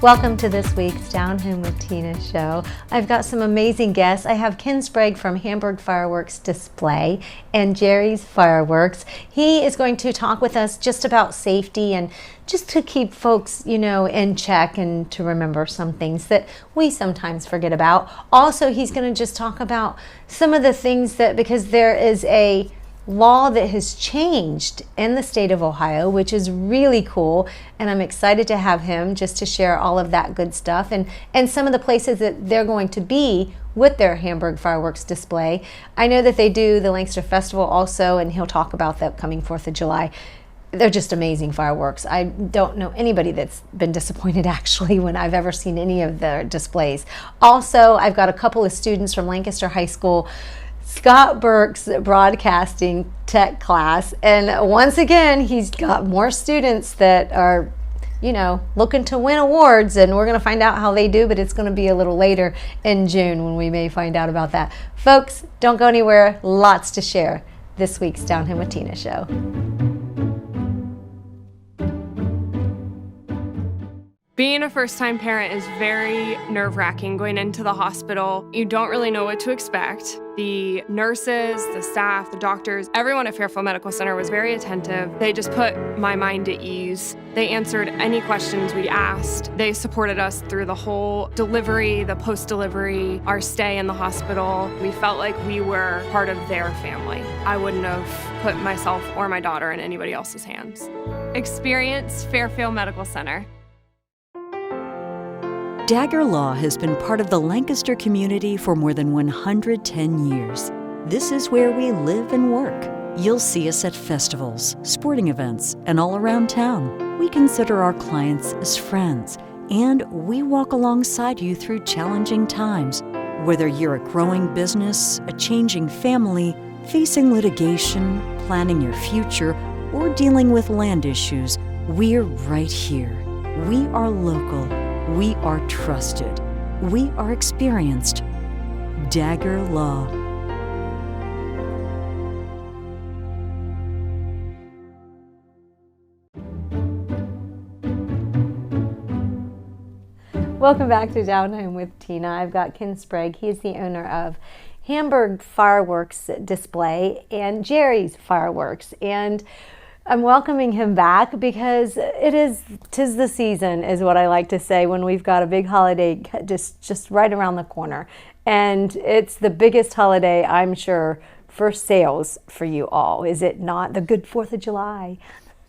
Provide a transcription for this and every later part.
Welcome to this week's Down Home with Tina show. I've got some amazing guests. I have Ken Sprague from Hamburg Fireworks Display and Jerry's Fireworks. He is going to talk with us just about safety and just to keep folks, in check and to remember some things that we sometimes forget about. Also, he's going to just talk about some of the things that, because there is a law that has changed in the state of Ohio, which is really cool, and I'm excited to have him just to share all of that good stuff and some of the places that they're going to be with their Hamburg Fireworks display. I know that they do the Lancaster Festival also, and he'll talk about the upcoming 4th of July. They're just amazing fireworks. I don't know anybody that's been disappointed actually when I've ever seen any of their displays. Also, I've got a couple of students from Lancaster High School Scott Burke's broadcasting tech class, and once again he's got more students that are looking to win awards, and we're going to find out how they do, but it's going to be a little later in June when we may find out about that. Folks, don't go anywhere. Lots to share this week's Down Home with Tina show. Being a first-time parent is very nerve-wracking going into the hospital. You don't really know what to expect. The nurses, the staff, the doctors, everyone at Fairfield Medical Center was very attentive. They just put my mind at ease. They answered any questions we asked. They supported us through the whole delivery, the post-delivery, our stay in the hospital. We felt like we were part of their family. I wouldn't have put myself or my daughter in anybody else's hands. Experience Fairfield Medical Center. Dagger Law has been part of the Lancaster community for more than 110 years. This is where we live and work. You'll see us at festivals, sporting events, and all around town. We consider our clients as friends, and we walk alongside you through challenging times. Whether you're a growing business, a changing family, facing litigation, planning your future, or dealing with land issues, we're right here. We are local. We are trusted. We are experienced. Dagger Law. Welcome back to Down Home with Tina. I've got Ken Sprague. He is the owner of Hamburg Fireworks Display and Jerry's Fireworks. And I'm welcoming him back because tis the season, is what I like to say, when we've got a big holiday just right around the corner. And it's the biggest holiday, I'm sure, for sales for you all. Is it not? The good 4th of July.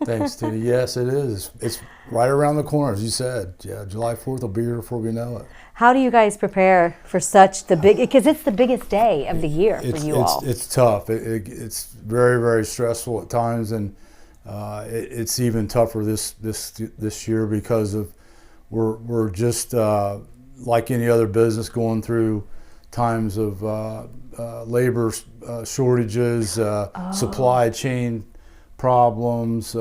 Thanks, Tina. Yes, it is. It's right around the corner, as you said. Yeah, July 4th will be here before we know it. How do you guys prepare for such the big, because it's the biggest day of the year for you all. It's tough. It's very, very stressful at times, and it's even tougher this year because of we're just like any other business going through times of labor shortages, supply chain problems,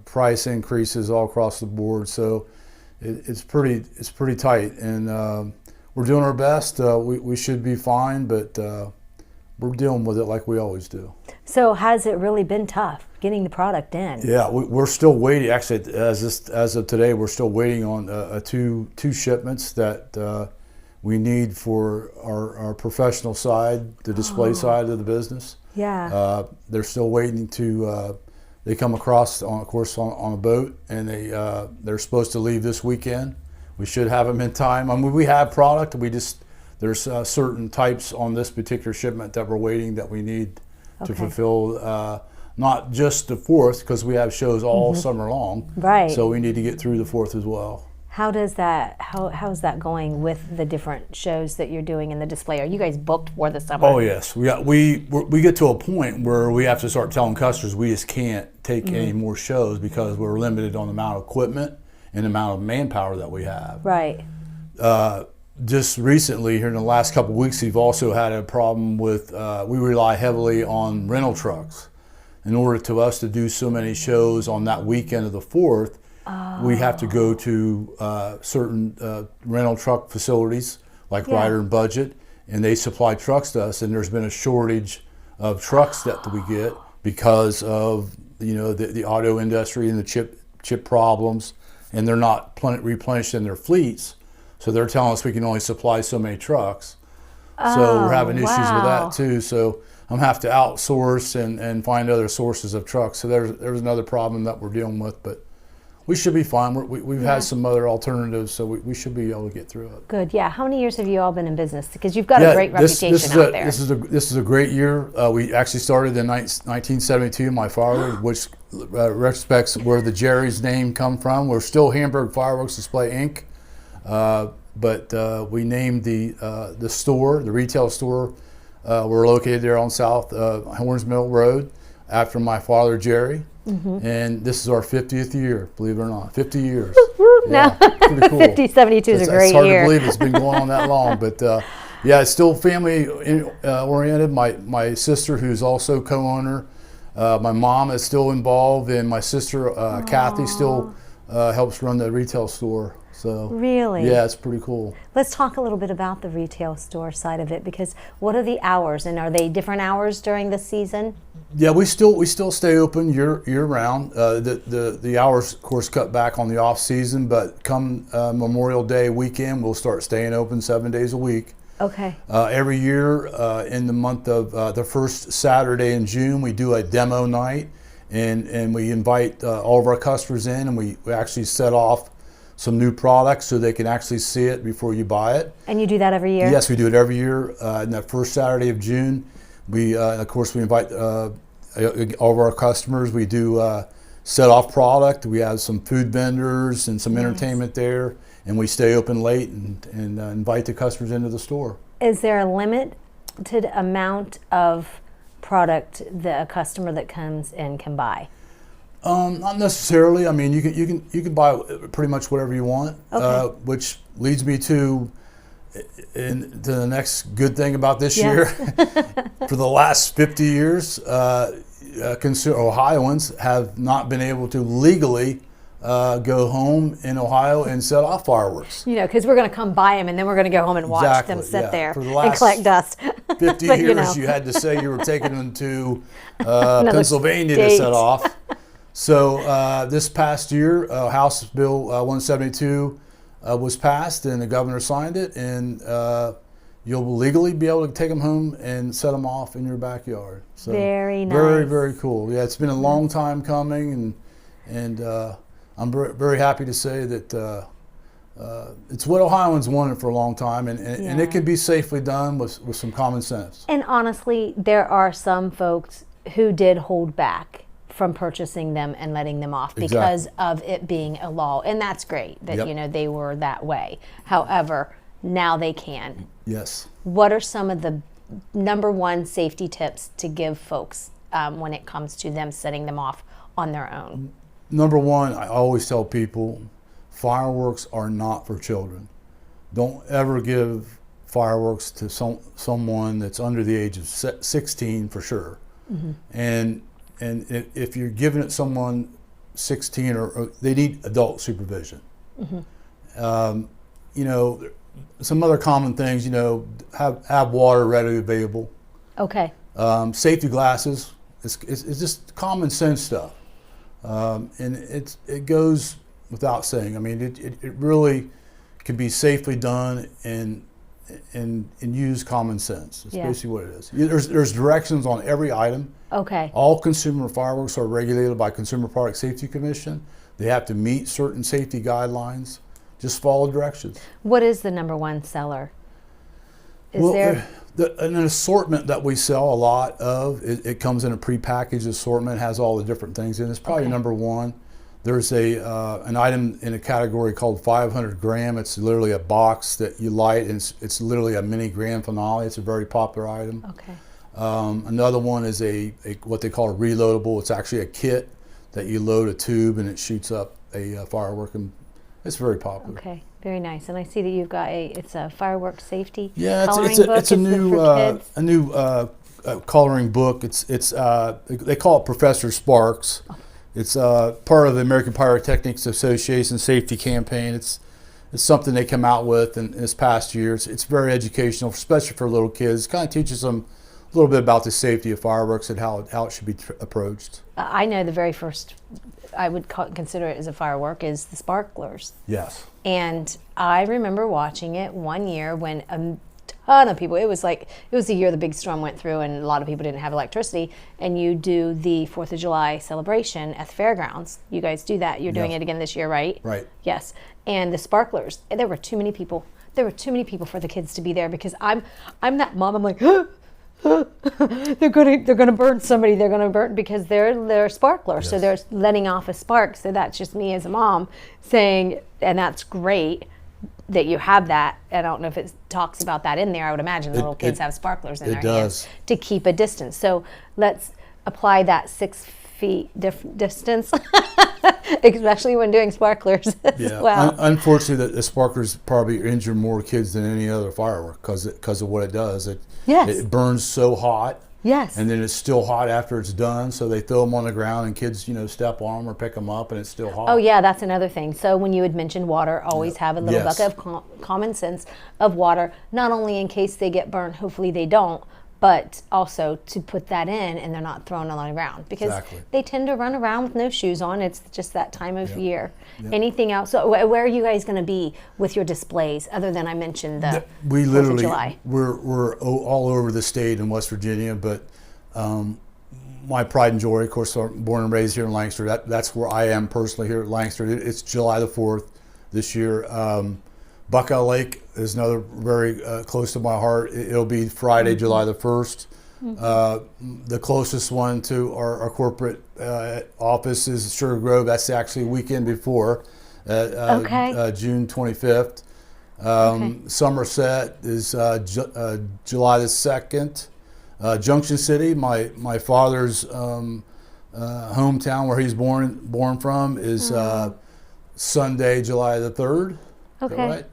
price increases all across the board. So it's pretty tight, and we're doing our best. We should be fine, but we're dealing with it like we always do. So has it really been tough getting the product in? Yeah, we're still waiting. Actually, as of today, we're still waiting on two shipments that we need for our professional side, the display side of the business. Yeah. They're still waiting to. They come across, on a boat, and they're supposed to leave this weekend. We should have them in time. I mean, we have product. There's certain types on this particular shipment that we're waiting that we need to fulfill. Not just the 4th, because we have shows all summer long. Right. So we need to get through the 4th as well. How's that going with the different shows that you're doing in the display? Are you guys booked for the summer? Oh yes, we get to a point where we have to start telling customers we just can't take any more shows because we're limited on the amount of equipment and the amount of manpower that we have. Right. Just recently, here in the last couple of weeks, we've also had a problem with we rely heavily on rental trucks. In order to us to do so many shows on that weekend of the 4th, we have to go to certain rental truck facilities like Ryleigh and Budget, and they supply trucks to us, and there's been a shortage of trucks that we get because of the auto industry and the chip problems. and they're not replenishing their fleets. So they're telling us we can only supply so many trucks. So we're having issues with that too. So I'm gonna have to outsource and find other sources of trucks. So there's another problem that we're dealing with, but we should be fine. We've had some other alternatives, so we should be able to get through it. Good. Yeah. How many years have you all been in business? Because you've got a great reputation out there. This is a great year. We actually started in 1972. My father, which respects where the Jerry's name come from. We're still Hamburg Fireworks Display Inc. But we named the store, the retail store. We're located there on South Horns Mill Road after my father, Jerry. And this is our 50th year, believe it or not. 50 years. Yeah, pretty cool. 5072 is a great year. It's hard to believe it's been going on that long, but yeah, it's still family oriented. My sister, who's also co-owner, my mom is still involved, and my sister Kathy still helps run the retail store. So really, yeah, it's pretty cool. Let's talk a little bit about the retail store side of it, because what are the hours, and are they different hours during the season? Yeah, we still stay open year round. The hours, of course, cut back on the off season, but come Memorial Day weekend, we'll start staying open 7 days a week. Okay. Every year in the month of the first Saturday in June, we do a demo night, and we invite all of our customers in, and we actually set off some new products so they can actually see it before you buy it. And you do that every year? Yes, we do it every year. In that first Saturday of June, we of course we invite all of our customers. We do set off product. We have some food vendors and some entertainment there, and we stay open late and invite the customers into the store. Is there a limited amount of product that a customer that comes in can buy? Not necessarily. I mean, you can buy pretty much whatever you want, which leads me to the next good thing about this year. For the last 50 years, Ohioans have not been able to legally go home in Ohio and set off fireworks. You know, because we're going to come buy them, and then we're going to go home and watch them sit there and collect dust. 50 years, you had to say you were taking them to Pennsylvania to set off. So this past year, House Bill 172 was passed, and the governor signed it, and you'll legally be able to take them home and set them off in your backyard. So very nice. Very, very cool. Yeah, it's been a long time coming, and I'm very happy to say that it's what Ohioans wanted for a long time, and it can be safely done with some common sense. And honestly, there are some folks who did hold back from purchasing them and letting them off because of it being a law, and that's great that you know they were that way. However, now they can. Yes. What are some of the number one safety tips to give folks when it comes to them setting them off on their own? Number one, I always tell people, fireworks are not for children. Don't ever give fireworks to someone that's under the age of 16 for sure. And if you're giving it someone 16, or they need adult supervision. You know, some other common things, you know, have water readily available. Okay. Safety glasses. It's just common sense stuff. And it goes without saying. I mean, it really can be safely done and use common sense. That's basically what it is. There's directions on every item. Okay. All consumer fireworks are regulated by Consumer Product Safety Commission. They have to meet certain safety guidelines. Just follow directions. What is the number one seller? An assortment that we sell a lot of, it comes in a prepackaged assortment, has all the different things in it. It's probably number one. There's an item in a category called 500 gram. It's literally a box that you light, and it's literally a mini grand finale. It's a very popular item. Okay. Another one is what they call a reloadable. It's actually a kit that you load a tube and it shoots up a firework, and it's very popular. Okay, very nice. And I see that you've got it's a firework safety coloring book. It's a new coloring book. It's they call it Professor Sparks. It's part of the American Pyrotechnics Association safety campaign. It's something they come out with in this past year. It's very educational, especially for little kids. It kind of teaches them little bit about the safety of fireworks and how it should be approached. I know the very first, I would consider it as a firework, is the sparklers. Yes. And I remember watching it one year when a ton of people, it was the year the big storm went through and a lot of people didn't have electricity, and you do the 4th of July celebration at the fairgrounds. You guys do that. You're doing it again this year, right? Right. Yes. And the sparklers, there were too many people. There were too many people for the kids to be there, because I'm that mom. I'm like, they're gonna burn somebody. They're gonna burn, because they're sparklers. Yes. So they're letting off a spark. So that's just me as a mom saying, and that's great that you have that. I don't know if it talks about that in there. I would imagine the little kids have sparklers in their hands to keep a distance. So let's apply that 6 feet distance, especially when doing sparklers as well. Unfortunately, the sparklers probably injure more kids than any other firework because of what it does. It burns so hot. Yes. And then it's still hot after it's done, so they throw them on the ground and kids, step on them or pick them up, and it's still hot. Oh yeah, that's another thing. So when you had mentioned water, always have a little bucket of common sense of water, not only in case they get burned, hopefully they don't, but also to put that in and they're not thrown on the ground, because they tend to run around with no shoes on. It's just that time of year. Anything else? So where are you guys going to be with your displays, other than I mentioned the we 4th literally of July? We're all over the state in West Virginia, but my pride and joy, of course, I'm born and raised here in Lancaster. That's where I am personally, here at Lancaster. It's July the 4th this year. Buckeye Lake is another very close to my heart. It'll be Friday, July the 1st. The closest one to our corporate office is Sugar Grove. That's actually a weekend before, June 25th. Somerset is July the 2nd. Junction City, my father's hometown where he's born from, is Sunday, July the 3rd. Okay. Is that right?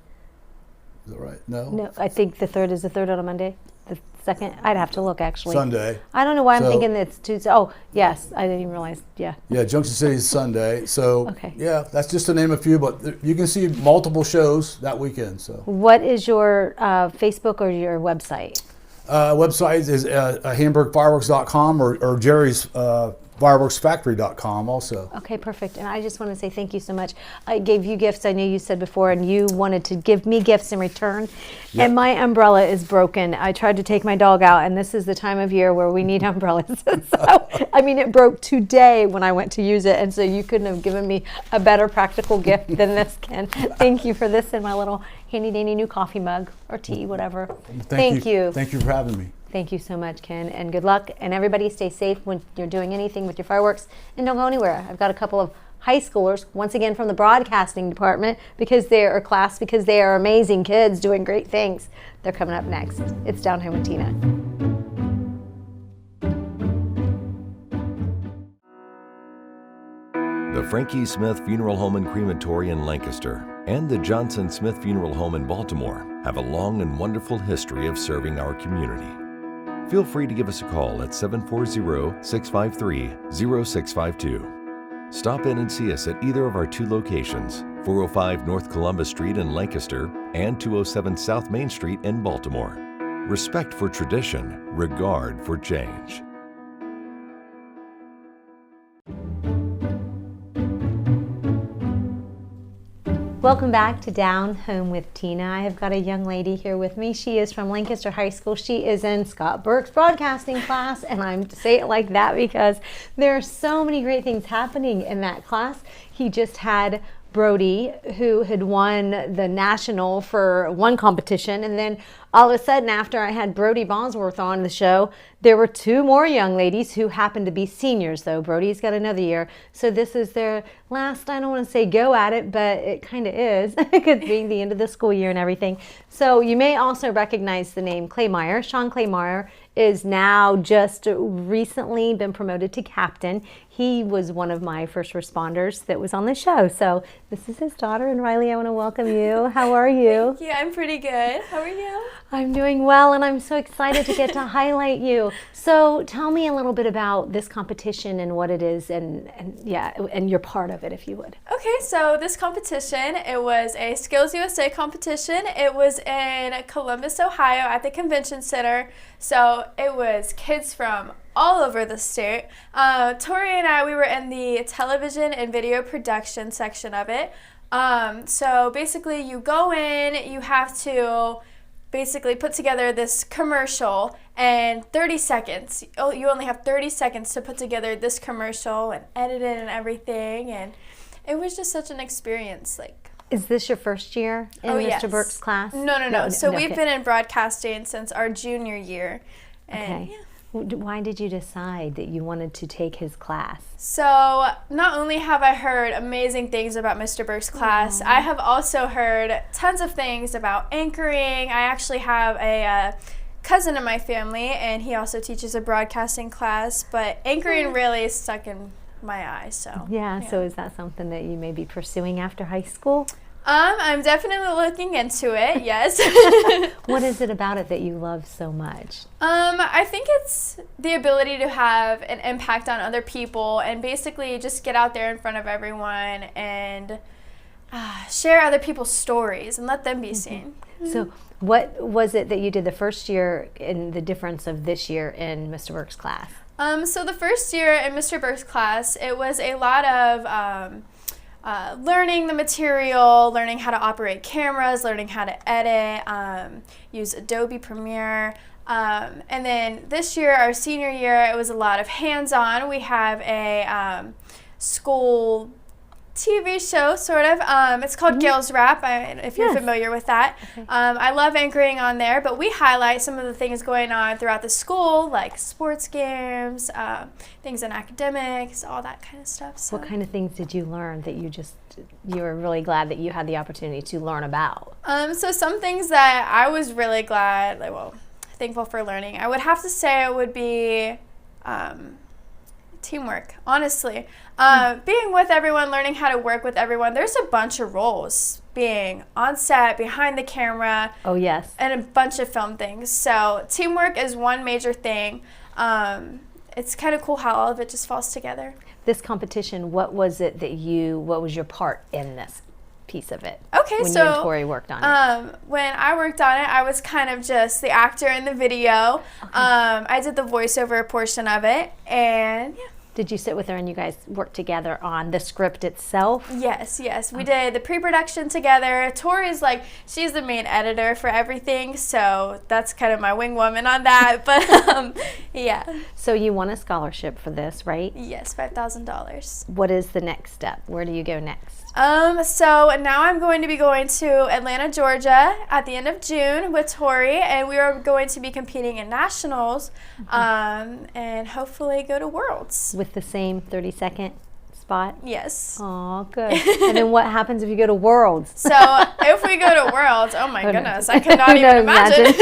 Is that right? No, I think the 3rd is the 3rd on a Monday. The 2nd, I'd have to look actually. Sunday. I don't know why I'm thinking it's Tuesday. Oh, yes, I didn't even realize. Yeah. Yeah, Junction City is Sunday. So that's just to name a few, but you can see multiple shows that weekend. So. What is your Facebook or your website? Website is hamburgfireworks.com or Jerry's fireworksfactory.com also. Okay, perfect. And I just want to say thank you so much. I gave you gifts, I know you said before, and you wanted to give me gifts in return. Yep. And my umbrella is broken. I tried to take my dog out, and this is the time of year where we need umbrellas. So, I mean, it broke today when I went to use it, and so you couldn't have given me a better practical gift than this, Ken. Thank you for this and my little handy dandy new coffee mug or tea, whatever. Thank you. Thank you for having me. Thank you so much, Ken, and good luck. And everybody stay safe when you're doing anything with your fireworks, and don't go anywhere. I've got a couple of high schoolers, once again from the broadcasting department, because they are amazing kids doing great things. They're coming up next. It's Down Home with Tina. The Frankie Smith Funeral Home and Crematory in Lancaster and the Johnson Smith Funeral Home in Baltimore have a long and wonderful history of serving our community. Feel free to give us a call at 740-653-0652. Stop in and see us at either of our 2 locations, 405 North Columbus Street in Lancaster and 207 South Main Street in Baltimore. Respect for tradition, regard for change. Welcome back to Down Home with Tina. I have got a young lady here with me. She is from Lancaster High School. She is in Scott Burke's broadcasting class, and I'm to say it like that because there are so many great things happening in that class. He just had Brody, who had won the national for one competition, and then all of a sudden, after I had Brody Bosworth on the show, there were 2 more young ladies who happened to be seniors, though. Brody's got another year, so this is their last, I don't want to say go at it, but it kind of is, because being the end of the school year and everything. So you may also recognize the name Klaamayer. Sean Klaamayer is now just recently been promoted to captain. He was one of my first responders that was on the show. So this is his daughter, and Ryleigh, I want to welcome you. How are you? Thank you. I'm pretty good. How are you? I'm doing well, and I'm so excited to get to highlight you. So tell me a little bit about this competition and what it is, and you're part of it, if you would. Okay, so this competition, it was a Skills USA competition. It was in Columbus, Ohio at the Convention Center. So it was kids from all over the state. Tori and I, we were in the television and video production section of it. So basically you go in, you have to basically put together this commercial in 30 seconds. You only have 30 seconds to put together this commercial and edit it and everything, and it was just such an experience. Is this your first year in Mr. Burke's class? No. So we've been in broadcasting since our junior year. And okay. Why did you decide that you wanted to take his class? So not only have I heard amazing things about Mr. Burke's class, I have also heard tons of things about anchoring. I actually have a cousin in my family, and he also teaches a broadcasting class, but anchoring really stuck in my eye. So so is that something that you may be pursuing after high school? I'm definitely looking into it, yes. What is it about it that you love so much? I think it's the ability to have an impact on other people and basically just get out there in front of everyone and share other people's stories and let them be seen. So what was it that you did the first year and the difference of this year in Mr. Burke's class? So the first year in Mr. Burke's class, it was a lot of learning the material, learning how to operate cameras, learning how to edit, use Adobe Premiere. And then this year, our senior year, it was a lot of hands-on. We have a school TV show, sort of. It's called Gales Rap, if you're familiar with that. Okay. I love anchoring on there, but we highlight some of the things going on throughout the school, like sports games, things in academics, all that kind of stuff. So. What kind of things did you learn that you were really glad that you had the opportunity to learn about? So some things that I was really glad, thankful for learning, I would have to say it would be teamwork, honestly. Being with everyone, learning how to work with everyone. There's a bunch of roles, being on set, behind the camera. Oh, yes. And a bunch of film things. So teamwork is one major thing. It's kind of cool how all of it just falls together. This competition, what was your part in this piece of it? Okay, when you and Tori worked on it? When I worked on it, I was kind of just the actor in the video. Okay. I did the voiceover portion of it, and Did you sit with her and you guys worked together on the script itself? Yes. We did the pre-production together. Tori's she's the main editor for everything, so that's kind of my wing woman on that. But yeah. So you won a scholarship for this, right? Yes, $5,000. What is the next step? Where do you go next? So now I'm going to be going to Atlanta, Georgia at the end of June with Tori, and we are going to be competing in nationals, and hopefully go to Worlds. With the same 30-second spot? Yes. Oh, good. And then what happens if you go to Worlds? So if we go to Worlds, oh my goodness, I could not even imagine.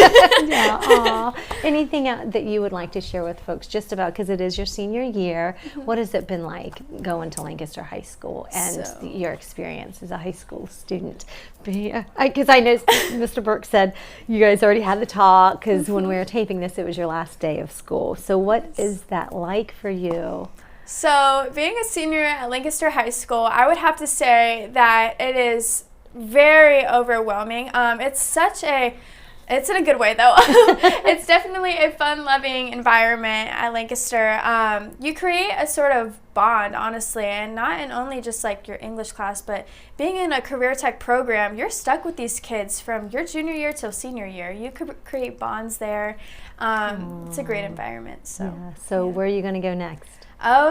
Yeah, aw. Anything that you would like to share with folks just about, because it is your senior year, what has it been like going to Lancaster High School and your experience as a high school student? Because I know Mr. Burke said you guys already had the talk, because when we were taping this, it was your last day of school. So what is that like for you? So being a senior at Lancaster High School, I would have to say that it is very overwhelming. It's in a good way though. It's definitely a fun-loving environment at Lancaster. You create a sort of bond, honestly, and not in only just your English class, but being in a career tech program, you're stuck with these kids from your junior year till senior year. You could create bonds there. It's a great environment. So where are you going to go next?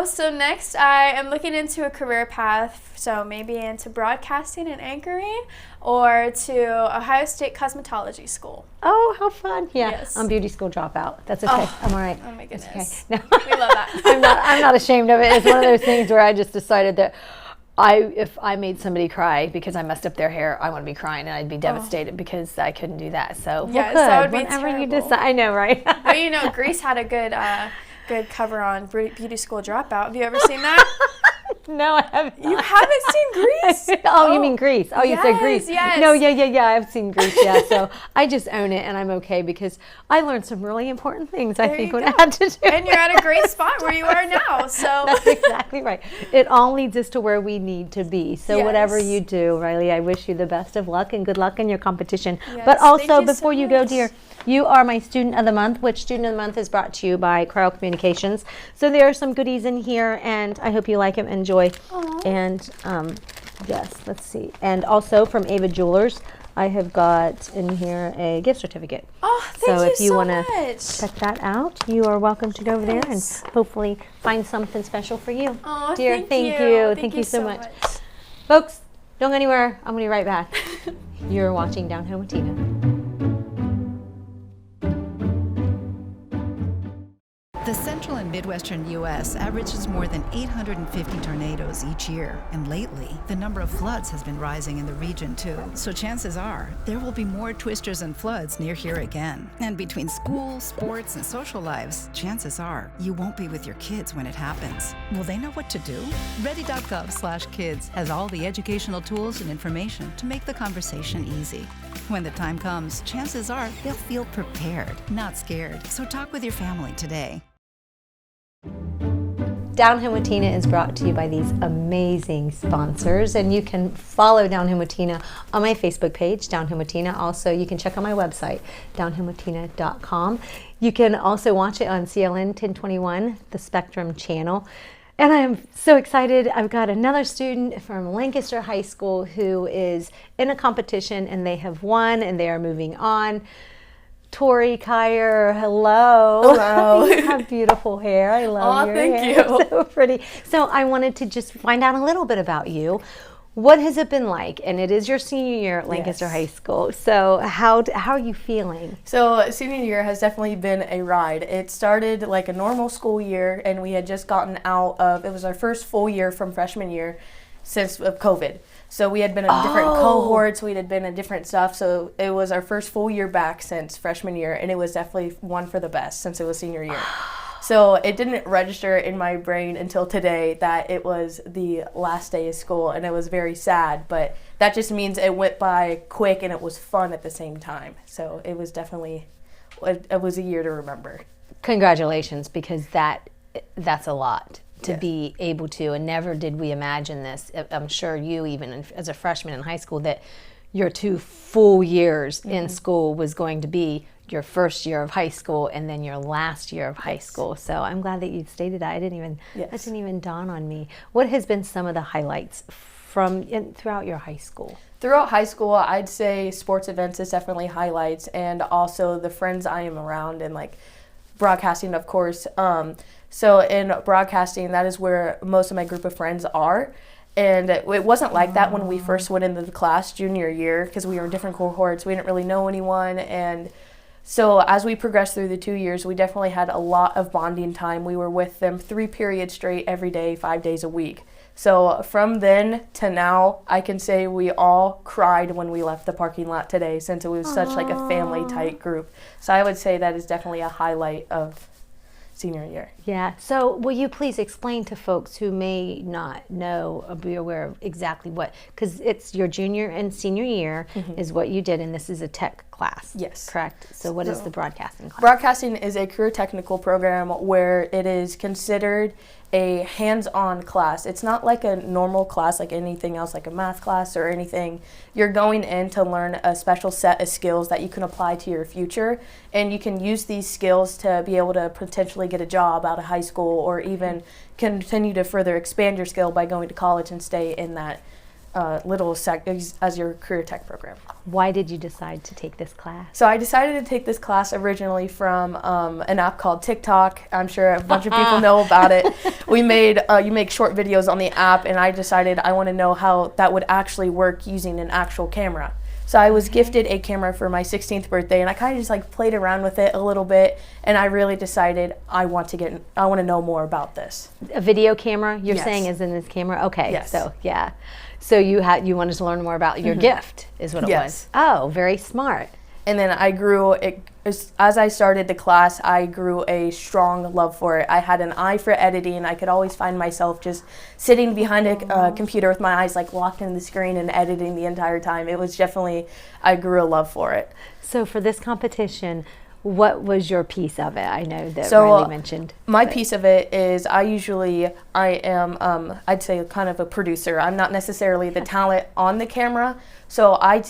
So next I am looking into a career path, so maybe into broadcasting and anchoring, or to Ohio State Cosmetology School. Oh, how fun. Yeah, yes. I'm beauty school dropout. That's okay. I'm all right. Oh my goodness. Okay. No. We love that. I'm not ashamed of it. It's one of those things where I just decided that if I made somebody cry because I messed up their hair, I want to be crying, and I'd be devastated because I couldn't do that. So yes, that would be whenever terrible. You decide. I know, right? But Grease had a good cover on Beauty School Dropout. Have you ever seen that? No, I haven't. You haven't seen Grease? Oh, you mean Grease? Oh, you said Grease. Yes. No, yeah. I've seen Grease. Yeah, so I just own it, and I'm okay because I learned some really important things. I think when I had to do. And you're at a great spot where you are now. So that's exactly right. It all leads us to where we need to be. So whatever you do, Ryleigh, I wish you the best of luck and good luck in your competition. Yes, but also, before so you go, dear, you are my Student of the Month, which Student of the Month is brought to you by Cryo Communications. So there are some goodies in here, and I hope you like them, enjoy. Aww. And yes, let's see. And also from Ava Jewelers, I have got in here a gift certificate. Oh, thank you so if you so want to much. check that out, you are welcome to go over there and hopefully find something special for you. Oh, dear, thank you. Thank you so much. Folks, don't go anywhere. I'm going to be right back. You're watching Down Home with Tina. The central and midwestern U.S. averages more than 850 tornadoes each year, and lately, the number of floods has been rising in the region too. So chances are, there will be more twisters and floods near here again. And between school, sports, and social lives, chances are, you won't be with your kids when it happens. Will they know what to do? Ready.gov/kids has all the educational tools and information to make the conversation easy. When the time comes, chances are, they'll feel prepared, not scared. So talk with your family today. Down Home with Tina is brought to you by these amazing sponsors, and you can follow Down Home with Tina on my Facebook page, Down Home with Tina. Also, you can check out my website, downhomewithtina.com. You can also watch it on CLN 1021, the Spectrum channel. And I'm so excited. I've got another student from Lancaster High School who is in a competition, and they have won, and they are moving on. Tori, Kyer, hello. Hello. You have beautiful hair. I love your hair. Thank you. It's so pretty. So I wanted to just find out a little bit about you. What has it been like? And it is your senior year at Lancaster High School. So how are you feeling? So senior year has definitely been a ride. It started like a normal school year, and we had just gotten out of, it was our first full year from freshman year since of COVID. So we had been in different cohorts, we had been in different stuff, so it was our first full year back since freshman year, and it was definitely one for the best since it was senior year. So it didn't register in my brain until today that it was the last day of school, and it was very sad, but that just means it went by quick and it was fun at the same time. So it was definitely, it was a year to remember. Congratulations, because that's a lot to be able to, and never did we imagine this. I'm sure you, even as a freshman in high school, that your 2 full years in school was going to be your first year of high school and then your last year of high school. So I'm glad that you stated that. That didn't even dawn on me. What has been some of the highlights throughout your high school? Throughout high school, I'd say sports events is definitely highlights, and also the friends I am around, and like broadcasting, of course. So in broadcasting, that is where most of my group of friends are. And it wasn't like that when we first went into the class junior year, because we were in different cohorts. We didn't really know anyone. And so as we progressed through the 2 years, we definitely had a lot of bonding time. We were with them 3 periods straight every day, 5 days a week. So from then to now, I can say we all cried when we left the parking lot today, since it was such like a family tight group. So I would say that is definitely a highlight of senior year. Yeah. So will you please explain to folks who may not know or be aware of exactly what, because it's your junior and senior year is what you did, and this is a tech class. Yes. Correct. So what is the broadcasting class? Broadcasting is a career technical program where it is considered a hands-on class. It's not like a normal class like anything else, like a math class or anything. You're going in to learn a special set of skills that you can apply to your future, and you can use these skills to be able to potentially get a job out of high school, or even continue to further expand your skill by going to college and stay in that as your career tech program. Why did you decide to take this class? So I decided to take this class originally from an app called TikTok. I'm sure a bunch of people know about it. We made, you make short videos on the app, and I decided I want to know how that would actually work using an actual camera. So I was gifted a camera for my 16th birthday, and I kind of just like played around with it a little bit, and I really decided I want to know more about this. A video camera, you're Yes. saying, is in this camera? Okay. Yes. So yeah. So you wanted to learn more about your gift, is what it was. Yes. Oh, very smart. And then I grew, as I started the class, I grew a strong love for it. I had an eye for editing. I could always find myself just sitting behind a computer with my eyes like locked in the screen and editing the entire time. It was definitely, I grew a love for it. So for this competition, what was your piece of it? I know that Ryleigh mentioned. My piece of it is I am, I'd say kind of a producer. I'm not necessarily the talent on the camera. So I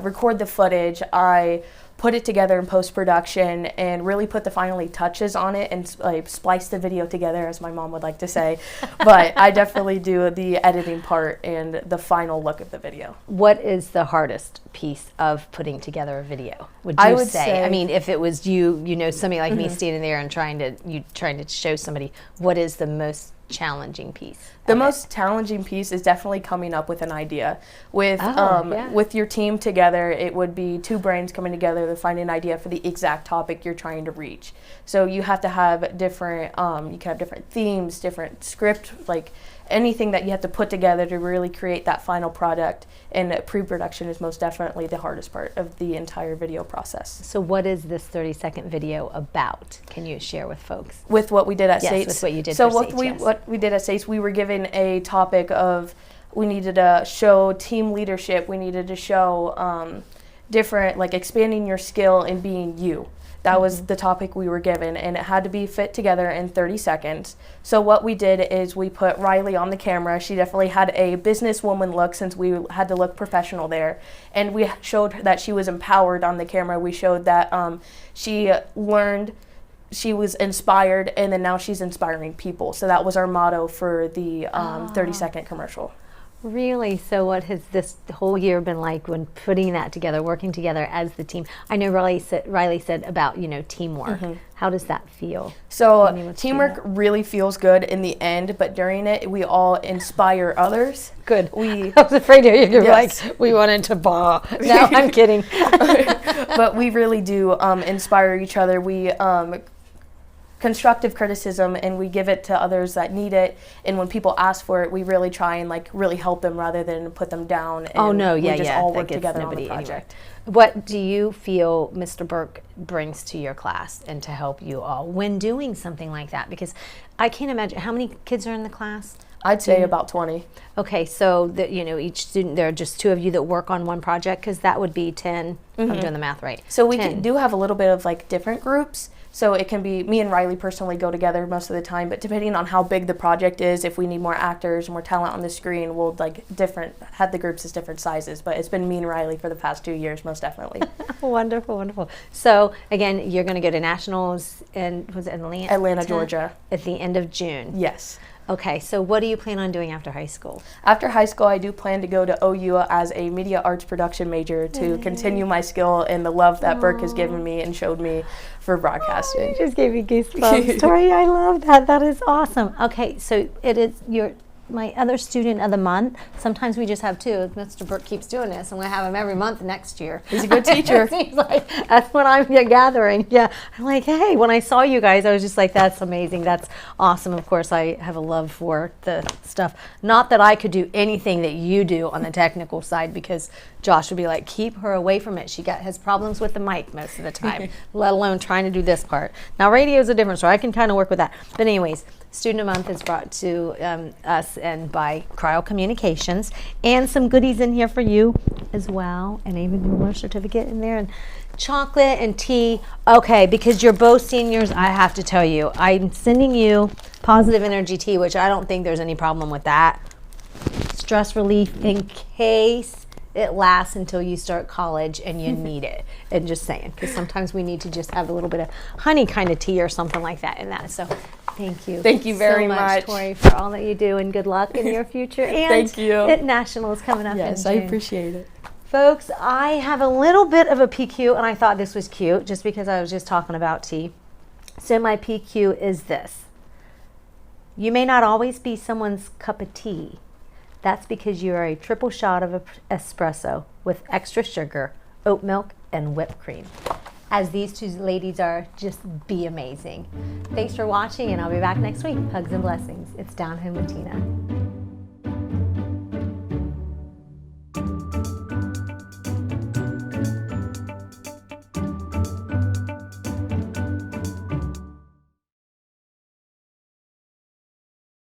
record the footage, I put it together in post-production and really put the final touches on it and splice the video together, as my mom would like to say. But I definitely do the editing part and the final look of the video. What is the hardest piece of putting together a video, would you say? I mean, if it was you know, somebody like me standing there and trying to show somebody, what is the most challenging piece? The most challenging piece is definitely coming up with an idea. With your team together, it would be two brains coming together to find an idea for the exact topic you're trying to reach. So you have to have different, you can have different themes, different script, like anything that you have to put together to really create that final product. And pre-production is most definitely the hardest part of the entire video process. So what is this 30-second video about? Can you share with folks? With what we did at Yes, States? with what you did so for States, what we did at States, we were given a topic of, we needed to show team leadership, we needed to show different, like expanding your skill and being you. That was the topic we were given, and it had to be fit together in 30 seconds. So what we did is we put Ryleigh on the camera. She definitely had a businesswoman look, since we had to look professional there. And we showed that she was empowered on the camera. We showed that she learned, she was inspired, and then now she's inspiring people. So that was our motto for the 30-second commercial. Really? So what has this whole year been like when putting that together, working together as the team? I know Ryleigh said about, you know, teamwork. How does that feel? So teamwork really feels good in the end, but during it, we all inspire others. Good. I was afraid you're like, we wanted to baw. No, I'm kidding. But we really do inspire each other. We constructive criticism, and we give it to others that need it, and when people ask for it, we really try and like really help them rather than put them down. And we just all work together on the project. Anyway. What do you feel Mr. Burke brings to your class and to help you all when doing something like that? Because I can't imagine, how many kids are in the class? I'd say about 20. Okay, so you know, each student, there are just two of you that work on one project, because that would be 10. I'm doing the math right. So we do have a little bit of like different groups. So it can be, me and Ryleigh personally go together most of the time, but depending on how big the project is, if we need more actors, more talent on the screen, we'll like have the groups as different sizes. But it's been me and Ryleigh for the past 2 years, most definitely. Wonderful, wonderful. So again, you're going to go to nationals in, was it Atlanta, Georgia. At the end of June. Yes. Okay, so what do you plan on doing after high school? After high school, I do plan to go to OU as a media arts production major to continue my skill and the love that Burke has given me and showed me for broadcasting. You just gave me goosebumps. Tori, I love that. That is awesome. Okay, so it is my other student of the month. Sometimes we just have two. Mr. Burke keeps doing this, and we'll have him every month next year. He's a good teacher. He's like, that's what I'm gathering. Yeah, I'm like, hey, when I saw you guys, I was just like, that's amazing. That's awesome. Of course, I have a love for the stuff. Not that I could do anything that you do on the technical side, because Josh would be like, keep her away from it. She has problems with the mic most of the time, let alone trying to do this part. Now, radio is a different story. I can kind of work with that. But anyways, Student of the Month is brought to us and by Cryo Communications, and some goodies in here for you as well, and even your birth certificate in there, and chocolate and tea. Okay, because you're both seniors, I have to tell you, I'm sending you positive energy tea, which I don't think there's any problem with that. Stress relief in case it lasts until you start college and you need it. And just saying, because sometimes we need to just have a little bit of honey kind of tea or something like that in that. So thank you. Thank you very much, Tori, for all that you do, and good luck in your future. And thank you. At Nationals coming up Yes, in June. I appreciate it. Folks, I have a little bit of a PQ, and I thought this was cute just because I was just talking about tea. So my PQ is this. You may not always be someone's cup of tea. That's because you are a triple shot of espresso with extra sugar, oat milk, and whipped cream. As these two ladies are, just be amazing. Thanks for watching, and I'll be back next week. Hugs and blessings. It's Down Home with Tina.